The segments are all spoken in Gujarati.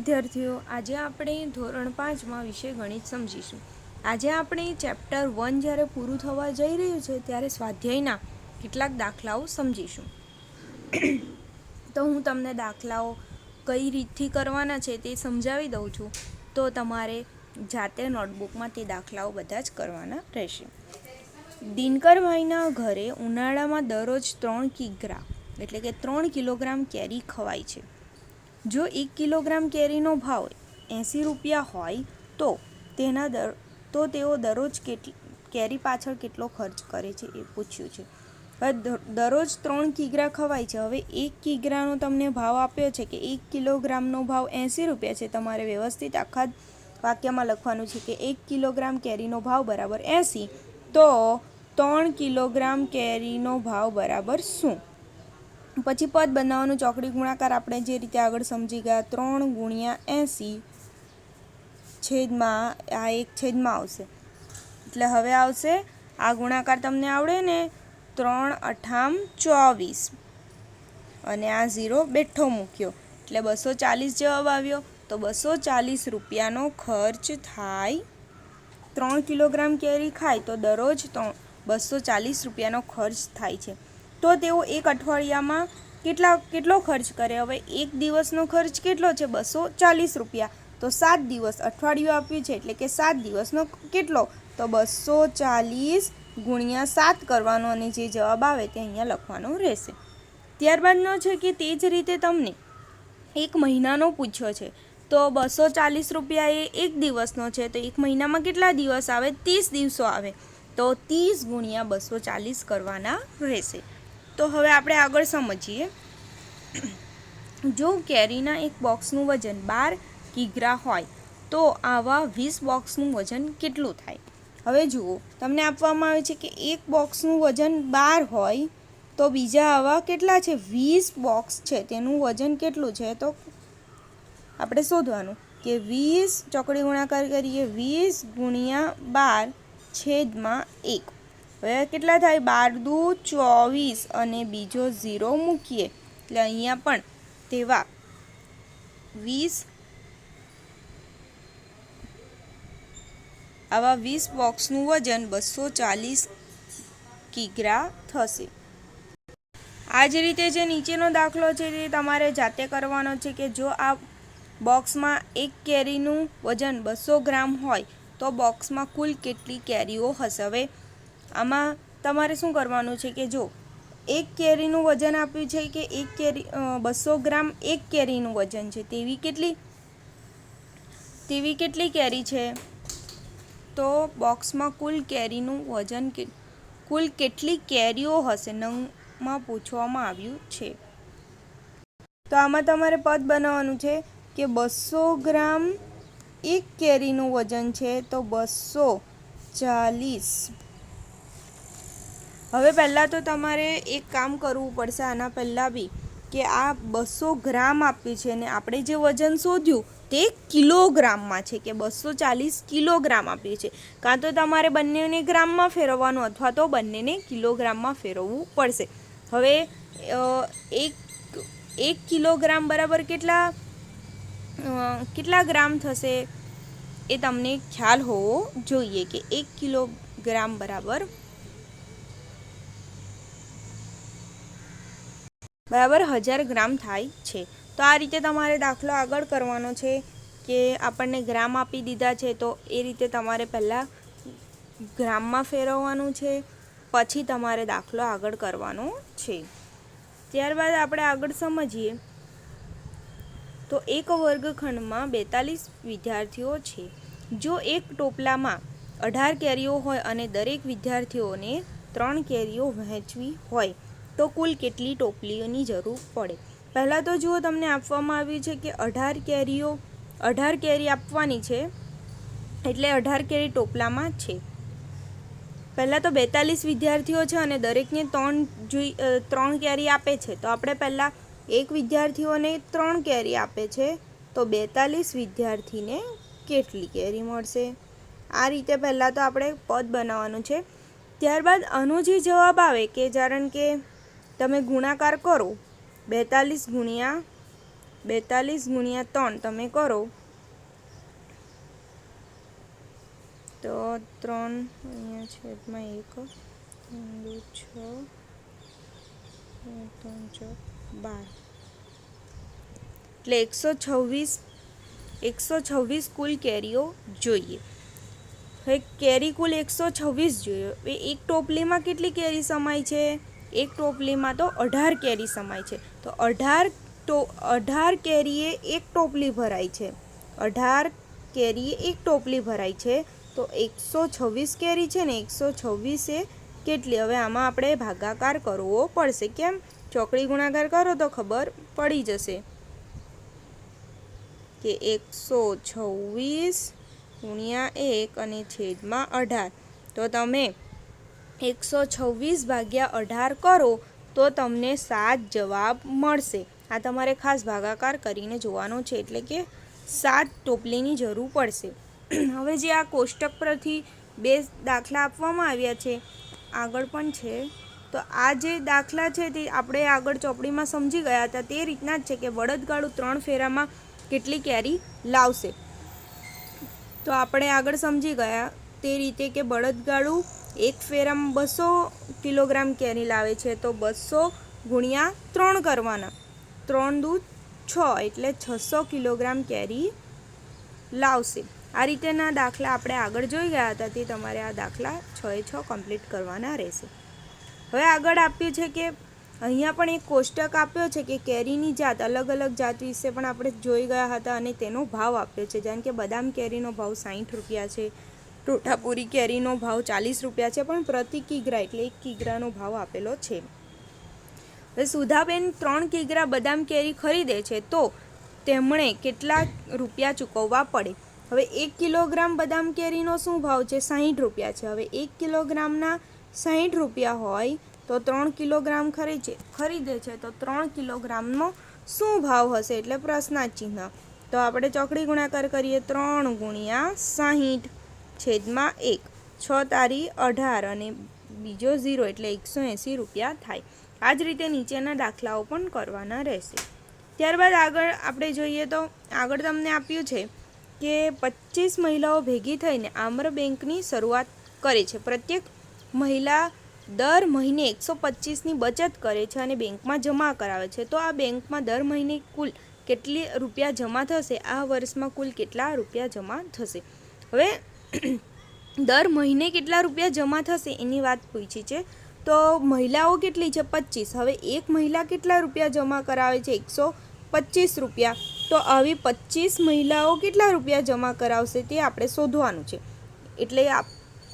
વિદ્યાર્થીઓ, આજે આપણે ધોરણ 5માં વિષય ગણિત સમજીશું. આજે આપણે ચેપ્ટર 1 જ્યારે પૂરું થવા જઈ રહ્યું છે ત્યારે સ્વાધ્યાયના કેટલાક દાખલાઓ સમજીશું. તો હું તમને દાખલાઓ કઈ રીતથી કરવાના છે તે સમજાવી દઉં છું. તો તમારે જાતે નોટબુકમાં તે દાખલાઓ બધા જ કરવાના રહેશે. દિનકરભાઈના ઘરે ઉનાળામાં દરરોજ 3 કિગ્રા એટલે કે 3 કિલોગ્રામ કેરી ખવાય છે. જો 1 કિલોગ્રામ કેરીનો ભાવ 80 રૂપિયા હોય તો તેઓ દરરોજ કેરી પાછળ કેટલો ખર્ચ કરે છે એ પૂછ્યું છે. દરરોજ 3 કિગ્રા ખવાય છે. હવે 1 કિગ્રાનો તમને ભાવ આપ્યો છે કે 1 કિલોગ્રામનો ભાવ 80 રૂપિયા છે. તમારે વ્યવસ્થિત આખા વાક્યમાં લખવાનું છે કે 1 કિલોગ્રામ કેરીનો ભાવ બરાબર 80, તો 3 કિલોગ્રામ કેરીનો ભાવ બરાબર શું? પછી પદ બનાવવાનું. ચોકડી ગુણાકાર આપણે જે રીતે આગળ સમજી ગયા. 3 ગુણ્યા 80 છેદમાં આ એક છેદમાં આવશે, એટલે હવે આવશે આ ગુણાકાર તમને આવડે ને, 3 અઠામ 24 અને આ 0 બેઠો મૂક્યો એટલે 240 જવાબ આવ્યો. તો 240 રૂપિયાનો ખર્ચ થાય. 3 કિલોગ્રામ કેરી ખાય તો દરરોજ 240 રૂપિયાનો ખર્ચ થાય છે. તો તેઓ એક અઠવાડિયામાં કેટલો ખર્ચ કરે? હવે એક દિવસનો ખર્ચ કેટલો છે? 240 રૂપિયા. તો 7 દિવસ, અઠવાડિયું આપ્યું છે એટલે કે 7 દિવસનો કેટલો? તો 240 ગુણ્યા 7 કરવાનો અને જે જવાબ આવે તે અહીંયા લખવાનો રહેશે. ત્યારબાદનો છે કે તે જ રીતે તમને એક મહિનાનો પૂછ્યો છે. તો 240 રૂપિયા એ એક દિવસનો છે, તો એક મહિનામાં કેટલા દિવસ આવે? 30 દિવસો આવે. તો 30 ગુણ્યા 240 કરવાના રહેશે. તો હવે આપણે આગળ સમજીએ. જો કેરીના એક બોક્સનું વજન 12 કિગ્રા હોય તો આવા 20 બોક્સનું વજન કેટલું થાય? હવે જુઓ, તમને આપવામાં આવે છે કે એક બોક્સનું વજન 12 હોય તો બીજા આવા કેટલા છે? 20 બોક્સ છે, તેનું વજન કેટલું છે? તો આપણે શોધવાનું કે 20 ચોકડી ગુણાકાર કરીએ. 20 ગુણ્યા 12 છેદમાં 1. હવે કેટલા થાય? 12 દુ 24 અને બીજો 0 મૂકીએ એટલે અહીંયા પણ તેવા 20 આવા 20 બોક્સનું વજન 240 કિગ્રા થશે. આ જ રીતે જે નીચેનો દાખલો છે તે તમારે જાતે કરવાનો છે કે જો આ બોક્સમાં એક કેરીનું વજન 200 ગ્રામ હોય તો બોક્સમાં કુલ કેટલી કેરીઓ હશે? હવે આમાં તમારે શું કરવાનું છે કે જો એક કેરીનું વજન આપ્યું છે કે 200 ગ્રામ એક કેરીનું વજન છે, તેવી કેટલી કેરી છે? તો બોક્સમાં કુલ કેરીનું વજન કુલ કેટલી કેરીઓ હશે નંગમાં પૂછવામાં આવ્યું છે. તો આમાં તમારે પદ બનાવવાનું છે કે 200 ગ્રામ એક કેરીનું વજન છે તો 240. હવે પહેલાં તો તમારે એક કામ કરવું પડશે આના પહેલાં બી, કે આ 200 ગ્રામ આપ્યું છે અને આપણે જે વજન શોધ્યું તે કિલોગ્રામમાં છે, કે 240 કિલોગ્રામ આપ્યું છે. કાં તો તમારે બંનેને ગ્રામમાં ફેરવવાનું અથવા તો બંનેને કિલોગ્રામમાં ફેરવવું પડશે. હવે એક કિલોગ્રામ બરાબર કેટલા ગ્રામ થશે એ તમને ખ્યાલ હોવો જોઈએ કે 1 કિલોગ્રામ બરાબર 1000 ગ્રામ થાય છે. તો આ રીતે તમારે દાખલો આગળ કરવાનો છે કે આપણને ગ્રામ આપી દીધા છે તો એ રીતે તમારે પહેલાં ગ્રામમાં ફેરવવાનું છે, પછી તમારે દાખલો આગળ કરવાનો છે. ત્યારબાદ આપણે આગળ સમજીએ તો એક વર્ગખંડમાં 42 વિદ્યાર્થીઓ છે. જો એક ટોપલામાં 18 કેરીઓ હોય અને દરેક વિદ્યાર્થીઓને 3 કેરીઓ વહેંચવી હોય તો કુલ કેટલી ટોપલીઓની જરૂર પડે? પહેલાં તો જુઓ, તમને આપવામાં આવ્યું છે કે 18 કેરી આપવાની છે એટલે 18 કેરી ટોપલામાં છે. પહેલાં તો 42 વિદ્યાર્થીઓ છે અને દરેકને 3 કેરી આપે છે. તો આપણે પહેલાં એક વિદ્યાર્થીઓને 3 કેરી આપે છે તો 42 વિદ્યાર્થીને કેટલી કેરી મળશે? આ રીતે પહેલાં તો આપણે પદ બનાવવાનું છે. ત્યારબાદ આનો જે જવાબ આવે કે કારણ કે તમે ગુણાકાર કરો 42 ગુણ્યા 42 ગુણ્યા 3 તમે કરો તો 3 અહીંયા છેદમાં 1 2 6 3 4 12 એટલે 126 કુલ કેરીઓ જોઈએ। હવે કેરી કુલ 126 જોઈએ। હવે એક ટોપલીમાં કેટલી કેરી સમાય છે? એક ટોપલીમાં તો 18 કેરી સમાય છે। તો 18 કેરીએ એક ટોપલી ભરાય છે। 18 કેરીએ એક ટોપલી ભરાય છે તો 126 કેરી છે ને 126 એ કેટલી? હવે આમાં આપણે ભાગાકાર કરવો પડશે। કેમ? ચોકડી ગુણાકાર કરો તો ખબર પડી જશે કે 126 ગુણ્યા 1 અને છેદમાં 18 તો તમે 126 ભાગ્યા 18 કરો તો તમને 7 જવાબ મળશે। આ તમારે ખાસ ભાગાકાર કરીને જોવાનો છે એટલે કે 7 ટોપલીની જરૂર પડશે। હવે જે આ કોષ્ટક પરથી 2 દાખલા આપવામાં આવ્યા છે આગળ પણ છે તો આ જે દાખલા છે તે આપણે આગળ ચોપડીમાં સમજી ગયા હતા તે રીતના જ છે કે બળદગાડું 3 ફેરામાં કેટલી કેરી લાવશે। તો આપણે આગળ સમજી ગયા તે રીતે કે બળદગાડું એક ફેરામાં 200 કિલોગ્રામ કેરી લાવે છે તો 200 ગુણ્યા 3 કરવાના। 3 દૂ 6 એટલે 600 કિલોગ્રામ કેરી લાવશે। આ રીતેના દાખલા આપણે આગળ જોઈ ગયા હતા તે તમારે આ દાખલા 6 કમ્પ્લીટ કરવાના રહેશે। હવે આગળ આપ્યું છે કે અહીંયા પણ એક કોષ્ટક આપ્યો છે કે કેરીની જાત અલગ અલગ જાત વિશે પણ આપણે જોઈ ગયા હતા અને તેનો ભાવ આપ્યો છે। જેમ કે બદામ કેરીનો ભાવ 60 રૂપિયા છે, ટોઠાપુરી કેરીનો ભાવ 40 રૂપિયા છે, પણ પ્રતિ કિગ્રા એટલે 1 કિગ્રાનો ભાવ આપેલો છે। હવે સુધાબેન 3 કિગ્રા બદામ કેરી ખરીદે છે તો તેમણે કેટલા રૂપિયા ચૂકવવા પડે? હવે 1 કિલોગ્રામ બદામ કેરીનો શું ભાવ છે? 60 રૂપિયા છે। હવે 1 કિલોગ્રામના 60 રૂપિયા હોય તો 3 કિલોગ્રામ ખરીદે છે તો 3 કિલોગ્રામનો શું ભાવ હશે? એટલે પ્રશ્નાર્થ ચિહ્ન। તો આપણે ચોકડી ગુણાકાર કરીએ 3 ગુણ્યા 60 છેદમાં 1 6 તારી 18 અને બીજો 0 એટલે 180 રૂપિયા થાય। આ જ રીતે નીચેના દાખલાઓ પણ કરવાના રહેશે। ત્યારબાદ આગળ આપણે જોઈએ તો આગળ તમને આપ્યું છે કે 25 મહિલાઓ ભેગી થઈને આમ્ર બેંકની શરૂઆત કરે છે। પ્રત્યેક મહિલા દર મહિને 125ની બચત કરે છે અને બેંકમાં જમા કરાવે છે। તો આ બેંકમાં દર મહિને કુલ કેટલી રૂપિયા જમા થશે? આ વર્ષમાં કુલ કેટલા રૂપિયા જમા થશે? હવે દર મહિને કેટલા રૂપિયા જમા થશે એની વાત પૂછી છે। તો મહિલાઓ કેટલી છે? 25। હવે એક મહિલા કેટલા રૂપિયા જમા કરાવે છે? 125 રૂપિયા। તો આવી 25 મહિલાઓ કેટલા રૂપિયા જમા કરાવશે તે આપણે શોધવાનું છે। એટલે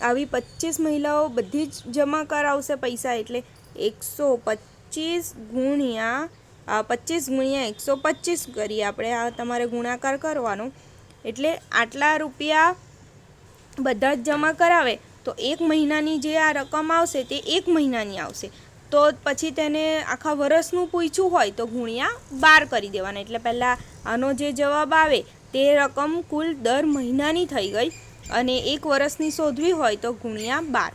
આવી 25 મહિલાઓ બધી જ જમા કરાવશે પૈસા એટલે 125 ગુણ્યા 125 કરીએ આપણે। આ તમારે ગુણાકાર કરવાનો એટલે આટલા રૂપિયા બધા જ જમા કરાવે તો એક મહિનાની જે આ રકમ આવશે તે એક મહિનાની આવશે। તો પછી તેને આખા વર્ષનું પૂછ્યું હોય તો ગુણ્યા 12 કરી દેવાના। એટલે પહેલાં આનો જે જવાબ આવે તે રકમ કુલ દર મહિનાની થઈ ગઈ અને એક વર્ષની શોધવી હોય તો ગુણ્યા 12।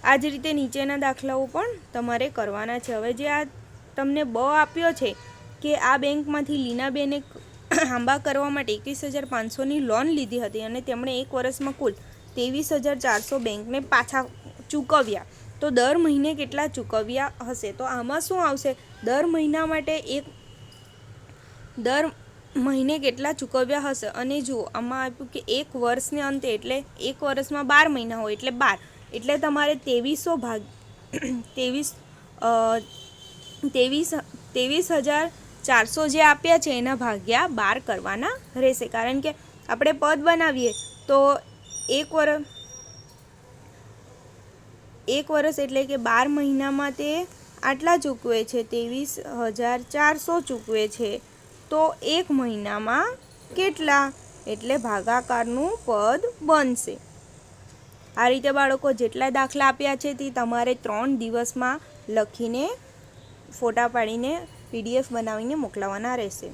આ જ રીતે નીચેના દાખલાઓ પણ તમારે કરવાના છે। હવે જે આ તમને બ આપ્યો છે કે આ બેંકમાંથી લીનાબેને આંબા કરવા માટે 21,500ની લોન લીધી હતી અને તેમણે એક વર્ષમાં કુલ 23,400 બેંકને પાછા ચૂકવ્યા તો દર મહિને કેટલા ચૂકવ્યા હશે? તો આમાં શું આવશે? દર મહિના માટે દર મહિને કેટલા ચૂકવ્યા હશે? અને જુઓ આમાં આપ્યું કે એક વર્ષને અંતે એટલે એક વર્ષમાં 12 મહિના હોય એટલે 12 એટલે તમારે 23,400 જે આપ્યા છે એના ભાગ્યા 12 કરવાના રહેશે। કારણ કે આપણે પદ બનાવીએ તો એક વર્ષ એટલે કે 12 મહિનામાં તે આટલા ચૂકવે છે 23,400 ચૂકવે છે તો એક મહિનામાં કેટલા? એટલે ભાગાકારનું પદ બનશે। આ રીતે બાળકો જેટલા દાખલા આપ્યા છે તે તમારે 3 દિવસમાં લખીને ફોટા પાડીને PDF બનાવીને મોકલવાના રહેશે।